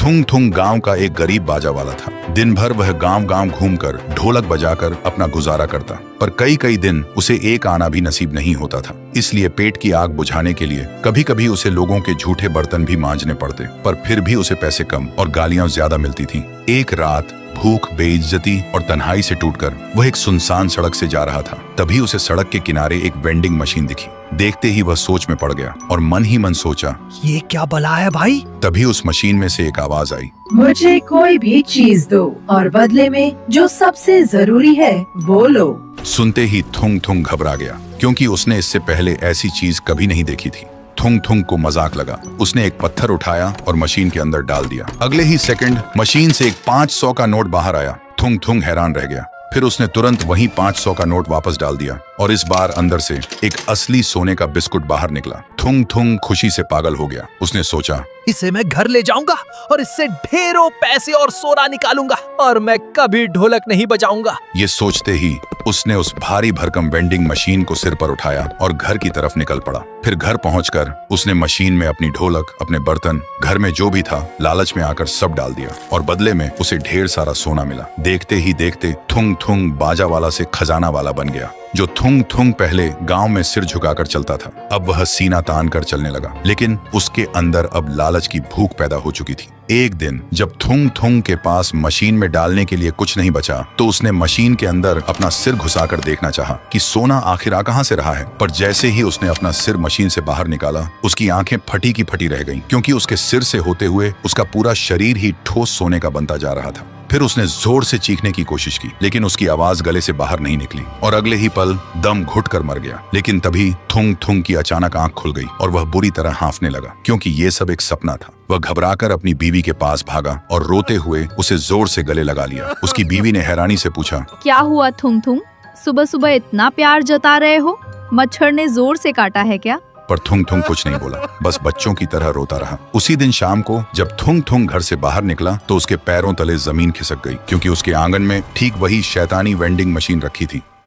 थुंग थुंग गांव का एक गरीब बाजा वाला था। दिन भर वह गांव गांव घूमकर ढोलक बजाकर अपना गुजारा करता, पर कई कई दिन उसे एक आना भी नसीब नहीं होता था। इसलिए पेट की आग बुझाने के लिए कभी कभी उसे लोगों के झूठे बर्तन भी मांजने पड़ते, पर फिर भी उसे पैसे कम और गालियां ज्यादा मिलती थीं। एक रात भूख, बेइज्जती और तन्हाई से टूटकर वह एक सुनसान सड़क से जा रहा था। तभी उसे सड़क के किनारे एक वेंडिंग मशीन दिखी। देखते ही वह सोच में पड़ गया और मन ही मन सोचा, ये क्या बला है भाई। तभी उस मशीन में से एक आवाज आई, मुझे कोई भी चीज दो और बदले में जो सबसे जरूरी है वो लो। सुनते ही थुंग थुंग घबरा गया, क्योंकि उसने इससे पहले ऐसी चीज कभी नहीं देखी थी। थुंग थुंग को मजाक लगा। उसने एक पत्थर उठाया और मशीन के अंदर डाल दिया। अगले ही सेकंड मशीन से एक 500 का नोट बाहर आया। थुंग थुंग हैरान रह गया। फिर उसने तुरंत वही 500 का नोट वापस डाल दिया और इस बार अंदर से एक असली सोने का बिस्कुट बाहर निकला। थुंग थुंग खुशी से पागल हो गया। उसने सोचा, इसे मैं घर ले जाऊंगा और इससे ढेरों पैसे और सोना निकालूंगा और मैं कभी ढोलक नहीं बजाऊंगा। ये सोचते ही उसने उस भारी भरकम वेंडिंग मशीन को सिर पर उठाया और घर की तरफ निकल पड़ा। फिर घर पहुंचकर उसने मशीन में अपनी ढोलक, अपने बर्तन, घर में जो भी था, लालच में आकर सब डाल दिया और बदले में उसे ढेर सारा सोना मिला। देखते ही देखते थुंग थुंग बाजा वाला से खजाना वाला बन गया। जो थुंग थुंग पहले गांव में सिर झुकाकर चलता था, अब वह सीना तान कर चलने लगा। लेकिन उसके अंदर अब लालच की भूख पैदा हो चुकी थी। एक दिन जब थुंग थुंग के पास मशीन में डालने के लिए कुछ नहीं बचा, तो उसने मशीन के अंदर अपना सिर घुसाकर देखना चाहा कि सोना आखिर आ कहां से रहा है। पर जैसे ही उसने अपना सिर मशीन से बाहर निकाला, उसकी आंखें फटी की फटी रह गईं, क्योंकि उसके सिर से होते हुए उसका पूरा शरीर ही ठोस सोने का बनता जा रहा था। फिर उसने जोर से चीखने की कोशिश की, लेकिन उसकी आवाज गले से बाहर नहीं निकली और अगले ही पल दम घुटकर मर गया। लेकिन तभी थुंग थुंग की अचानक आंख खुल गई और वह बुरी तरह हांफने लगा, क्योंकि ये सब एक सपना था। वह घबराकर अपनी बीवी के पास भागा और रोते हुए उसे जोर से गले लगा लिया। उसकी बीवी ने हैरानी से पूछा, क्या हुआ थुंग थुंग, सुबह सुबह इतना प्यार जता रहे हो? मच्छर ने जोर से काटा है क्या? पर थुंग थुंग कुछ नहीं बोला, बस बच्चों की तरह रोता रहा। उसी दिन शाम को जब थुंग थुंग घर से बाहर निकला, तो उसके पैरों तले जमीन खिसक गई, क्योंकि उसके आंगन में ठीक वही शैतानी वेंडिंग मशीन रखी थी।